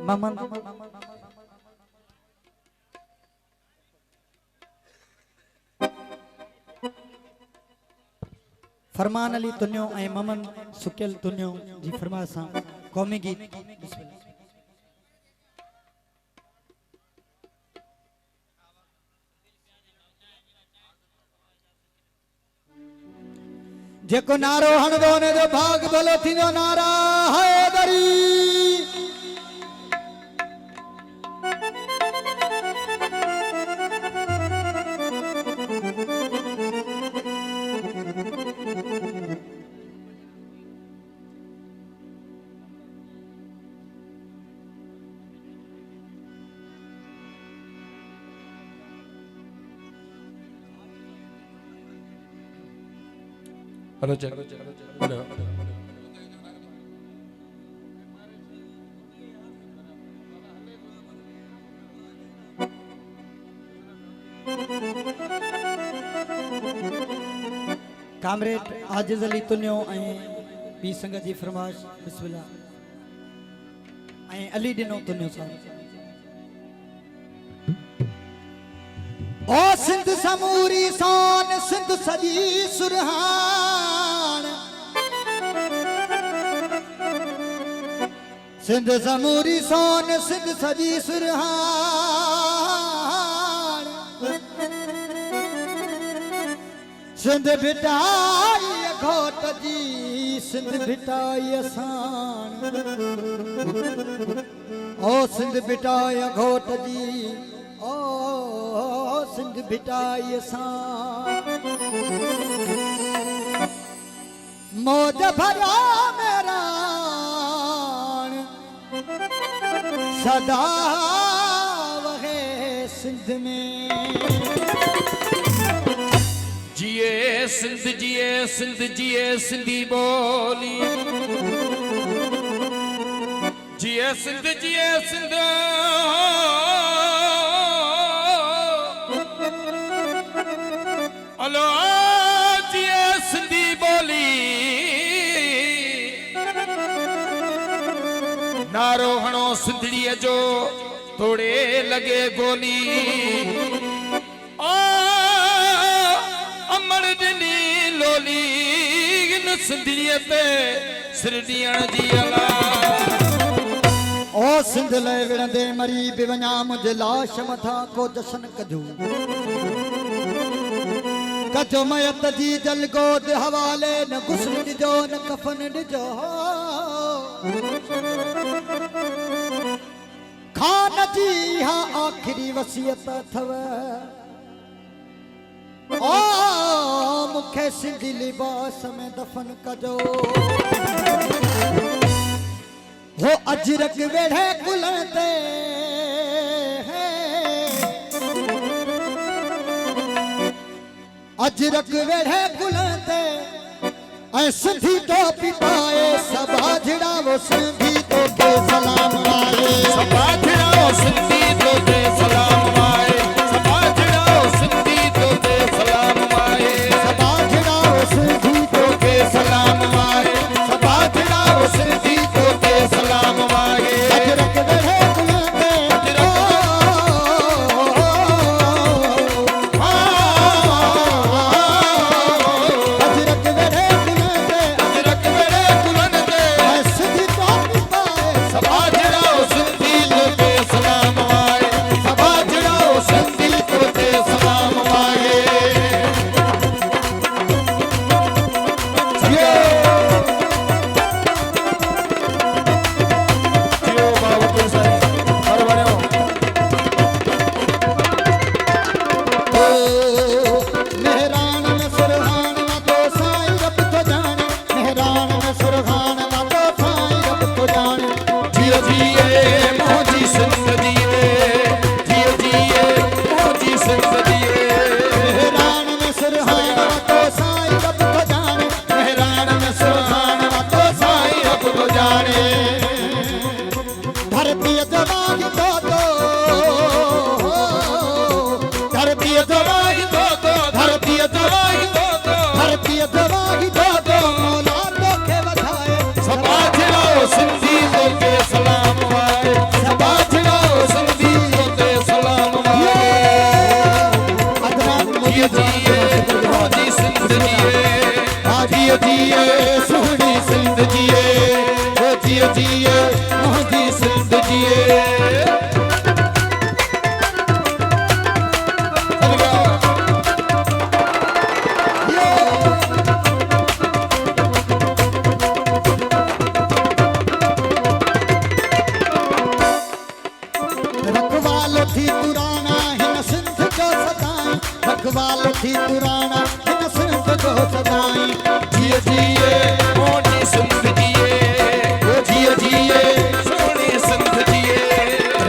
ममन फरमान अली तुन्यो ऐं ममन सुकियल तुन्यो जी फरमाइश सां क़ौमी गीत जेको नारो हणदो ने जो भाग भलो थींदो नारा हैदरी हेलो चल हेलो कामरेड आजिज अली तुन्यो ऐं पी संगत जी फरमाइश बिस्मिल्लाह ऐं अली दिनो तुन्यो साहब ओ सिंध समूरी शान सिंध सजी सुरहान सिंध समूरी शान सिंध सजी सुरहान सिंध भिटाई घोट जी सिंध भिटाई असान ओ सिंध भिटाई घोट जी ओ सिंध भिटाई असान मौज भरा मेरा सदा वहे सिंध में जिए सिंध जिए सिंधी बोली जिए सिंध अलो जिए सिंधी बोली नारो हणो सिंधड़ीअ जो तोड़े लगे गोली ओ अमर दिनी लोली इन सिंधड़ीअ ते सिरडियण जी अला ओ सिंध ले विणंदे मरी बि वञा मुंहिंजे लाश मथां को जशन कजो कजो मयत जी जलगोद हवाले न गुस्ल ॾिजो न कफन ॾिजो खान जी हा आखिरी वसियत अथव ओ मूंखे सिंधी लिबास में दफन कजो वो अजरक वेढ़े गुलन ते अजरक वेढ़े गुलन ते ऐं सिंधी टोपी पाए सभा झिड़ावो सिंधी तो के सलाम आए सभा झिड़ावो सिंधी तो के सलाम आए सभा झिड़ावो सिंधी तो के सलाम आए सभा झिड़ावो सिंधी तो के सलाम आए सभा झिड़ावो सिंधी तो के सलाम आए अजरक वेढ़े गुलन ते अजरक वेढ़े गुलन ते अजरक वेढ़े गुलन ते ऐं सिंधी टोपी पाए सभा झिड़ावो सिंधी तो के सलाम आए सभा झिड़ावो सिंधी तो के सलाम आए जियो बाबू तुम साईं हर वणियो मेहरान में सुरहान ना तो साईं रब तो जाने मेहरान में सुरहान ना तो साईं रब तो जाने जियो जिए मोजी सिंध दिए जियो जिए मोजी सिंध दिए मेहरान में सुरहान ना तो साईं रब तो जाने मेहरान में सुरहान ना तो साईं रब तो जाने धरती जवाग तो धरती जवाग धरती जवाई तो धरती जवाग तो मौला तो के वधाए सभा झिड़ावो सिंधी तो के सलाम आए थी पुराना हिन सिंध जो सदाई रखवालो थी पुराना हिन सिंध जो सदाई जिए जिए मोनी संत जिए ओ जिए जिए सोने संत जिए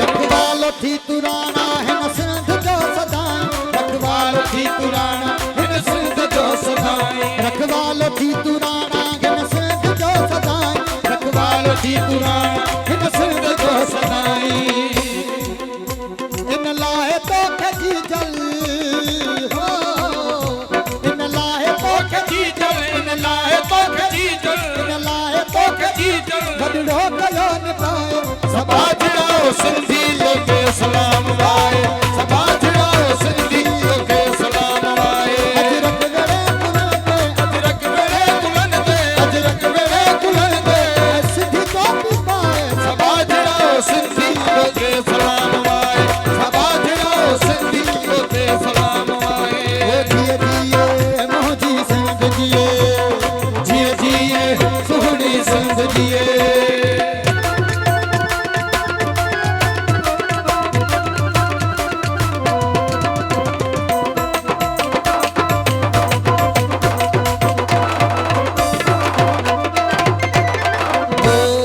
रखवालो थी पुराना हिन सिंध जो सदाई रखवालो थी पुराना हिन सिंध जो सदाई रखवालो थी पुराना हिन सिंध जो सदाई रखवालो थी पुराना हिन सिंध जो सदाई इन लाहे तो खजी जल हो इन लाहे तो खजी जल इन लाए तो खजी जल इन लाहे तो खजी जल गडड़ो कयो निभाए सबाजड़ाओ सिंधी लोके सलाम वाए सबाजड़ाओ सिंधी लोके सलाम वाए अजरक वेड़े कुलंदे अजरक वेड़े कुलन दे अजरक वेड़े कुलन दे सिद्धि टोपी पाए सबाजड़ाओ सिंधी लोके सलाम वाए सबाजड़ाओ सिंधी लोके सलाम वाए ओ जिए जिए मोहजी सिंध जिए जिए जिए सुहनी सिंध जिए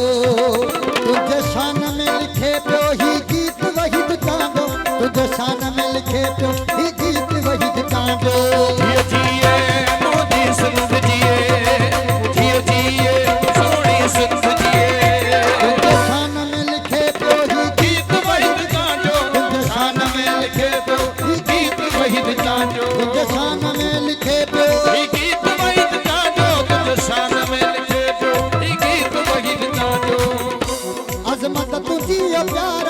तुझे शान में लिखे पियो ही गीत वही दुकांदो तुझे शान में लिखे पियो ही गीत वही दुकांदो जिए जिए मोदी सिंध जिए जिए जिए सोनी सिंध जिए तुझे शान में लिखे पियो ही गीत वहीद कांजो तुझे शान में लिखे पियो ही गीत वहीद कांजो तुझे शान में लिखे पियो गीत वहीद कांजो तुझ शान में लिखे पियो गीत वहीद कांजो अजमत तुझी प्यार